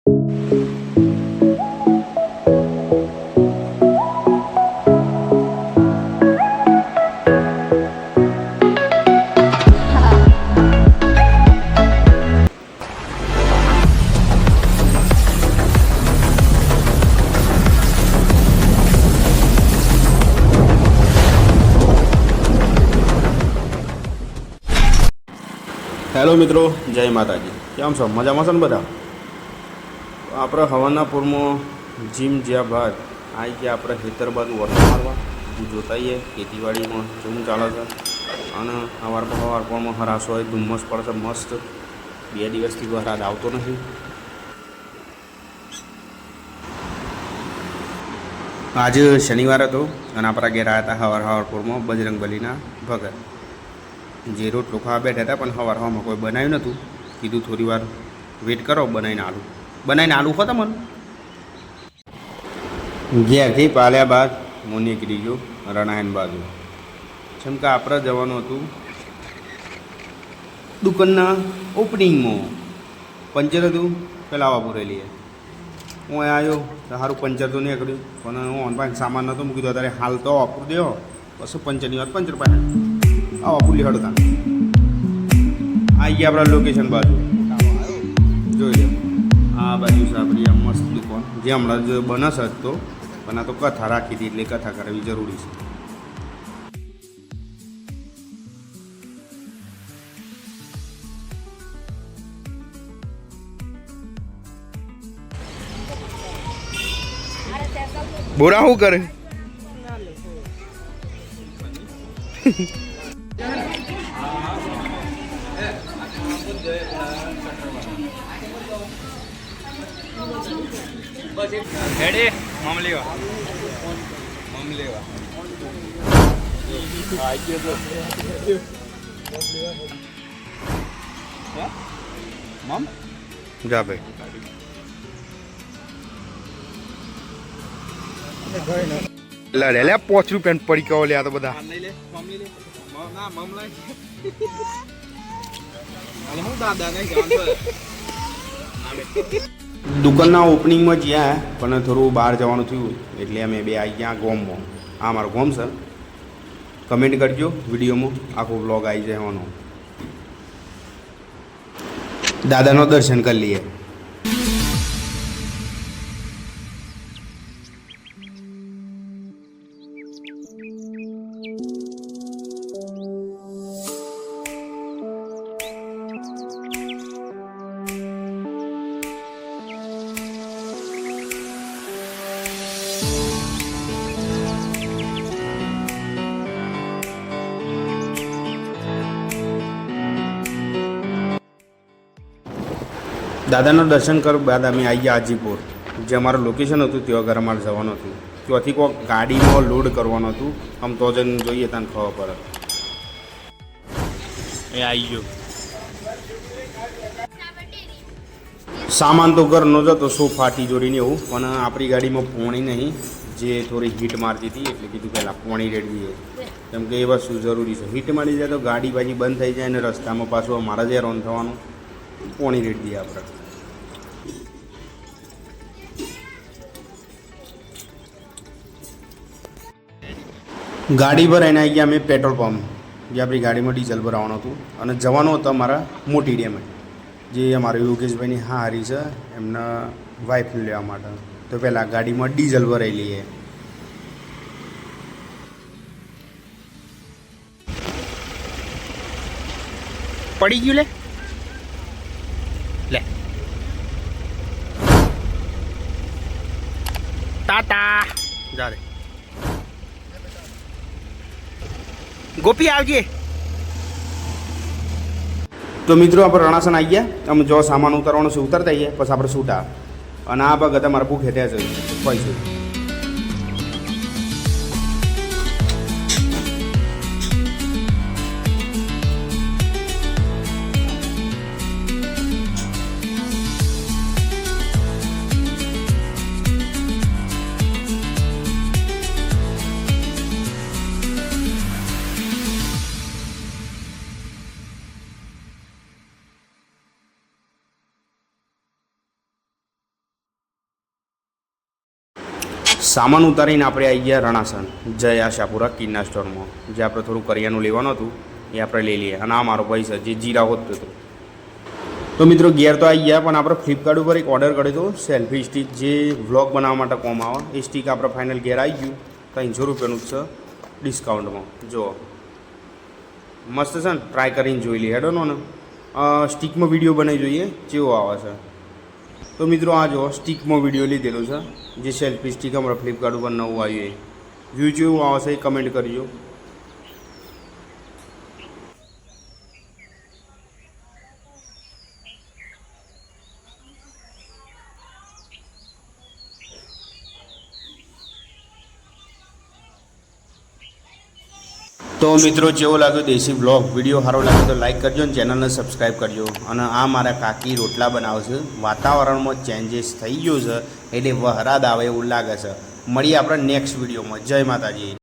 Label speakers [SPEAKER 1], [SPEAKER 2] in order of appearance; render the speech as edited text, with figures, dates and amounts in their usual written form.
[SPEAKER 1] Hello મિત્રો, જય માતાજી. કેમ છો? મજામાં છો ને બધા? આપણે હવાના પૂરમાં જીમ જ્યાં બાદ આવી ગયા આપણે ખેતર બાજુ વરસાદ મારવા જોતાઈએ ખેતીવાડીમાં જેવું ચાલે છે. અને સવારમાં હરાશો હોય, ધુમ્મસ પડશે મસ્ત. 2 દિવસથી વરસાદ આવતો નથી. આજે શનિવાર હતો અને આપણા ઘેર આવ્યા હતા હવારપુરમાં બજરંગબલીના ભગત. જે રોટલો ખાવા બેઠા હતા પણ હવામાં કોઈ બનાવ્યું નહોતું. કીધું થોડી વાર વેઇટ કરો, બનાવીને આલુ ખો તમને. ઘેરથી પાલ્યા બાદ હું નીકળી ગયો રણાયણ બાજુ. જેમ કે આપણે જવાનું હતું દુકાનના ઓપનિંગમાં. પંચર હતું પેલા વાપરેલી. હું આવ્યો સારું પંચર તો નીકળ્યું પણ હું ઓનલાઈન સામાન નહોતો મૂકી દો ત્યારે હાલ તો વાપરું દેવો પછી પંચરની વાત પંચર પાસે વાપરી હડતા આવી ગયા આપણા લોકેશન બાજુ. જોઈ લો આ બાજુ સાબરી મસ્ત દુકાન જે હમણાં જ બનશે જ તો પણ આ તો કથા રાખી હતી એટલે કથા કરવી જરૂરી છે. બોરા શું કરે?
[SPEAKER 2] રેડી મામલીવા
[SPEAKER 1] જા ભાઈ. લડે લે 5 રૂપિયા પડી કહો લે આ તો બધા. દુકાનના ઓપનિંગમાં જ્યાં પણ થોડું બહાર જવાનું થયું એટલે અમે બે આવી ગયા ગોમમાં. આ મારો ગોમ છે. કમેન્ટ કરજો વિડીયોમાં, આખો વ્લોગ આવી જાય એવાનો. દાદાનો દર્શન કરી લઈએ. દાદાનું દર્શન કર બાદ અમે આવી ગયા હાજીપુર. જે અમારું લોકેશન હતું ત્યાં આગળ અમારે જવાનું હતું. ત્યાંથી કોઈ ગાડીમાં લોડ કરવાનું હતું. આમ તો જઈને જોઈએ તને ખબર પડે. એ આવી ગયો સામાન તો ઘરનો જ હતો, સોફા તિજોરીને એવું. પણ આપણી ગાડીમાં પોણી નહીં, જે થોડી હીટ મારતી હતી એટલે કીધું પહેલાં પોણી રેડવીએ. કેમ કે એ વસ્તુ જરૂરી છે. હીટ મારી જાય તો ગાડી બાજી બંધ થઈ જાય અને રસ્તામાં પાછું અમારે જ હેરાન થવાનું. પોણી રેડ દઈએ આપણે. ગાડી ભરાઈને આવી ગયા અમે પેટ્રોલ પંપ, જે આપણી ગાડીમાં ડીઝલ ભરાવાનું હતું અને જવાનું હતું અમારા મોટી ડેમે. જે અમારા યોગેશભાઈની હારી છે એમના વાઈફને લેવા માટે. તો પહેલાં ગાડીમાં ડીઝલ ભરાઈ લઈએ. પડી ગયું લે ટાટા જા રે. ગોપી આવજે. તો મિત્રો આપણે રણાસણ આવી ગયા. અમે જો સામાન ઉતારવાનું છે ઉતરતા આવીએ પછી આપણે છૂટા. અને આ વખતે અમારા ભૂખે ત્યાં છે પૈસા. સામાન ઉતારીને આપણે આવી ગયા રણાસણ જય આશાપુરા કિન્ના સ્ટોરમાં, જે આપણે થોડું કરિયાનું લેવાનું હતું એ આપણે લઈ લઈએ. અને આ મારો ભાઈ છે જે જીરા હોત હતો. તો મિત્રો ઘેર તો આવી ગયા, પણ આપણે ફ્લિપકાર્ટ ઉપર એક ઓર્ડર કર્યો હતો સેલ્ફી સ્ટિક, જે વ્લોગ બનાવવા માટે કોમ આવે. એ સ્ટિક આપણે ફાઇનલ ઘેર આવી ગયું. 300 રૂપિયાનું જ છે ડિસ્કાઉન્ટમાં. જુઓ મસ્ત છે ને, ટ્રાય કરીને જોઈ લઈએ. હેડો ને સ્ટિકમાં વિડીયો બનાવી જોઈએ કેવો આવે છે. તો મિત્રો આ જો સ્ટિકમાં વિડીયો લીધેલો છે, જે સેલ્ફી સ્ટિક અમારા ફ્લિપકાર્ટ ઉપર નવું આવ્યું. એ વ્યૂ જેવું આવશે એ કમેન્ટ કરજો. તો મિત્રો જેવો લાગ્યો દેશી બ્લોગ વિડીયો સારો લાગે તો લાઈક કરજો અને ચેનલને સબસ્ક્રાઈબ કરજો. અને આ મારા કાકી રોટલા બનાવશે. વાતાવરણમાં ચેન્જીસ થઈ ગયું છે એટલે વહરાદ આવે એવું લાગે છે. મળીએ આપણે નેક્સ્ટ વિડીયોમાં. જય માતાજી.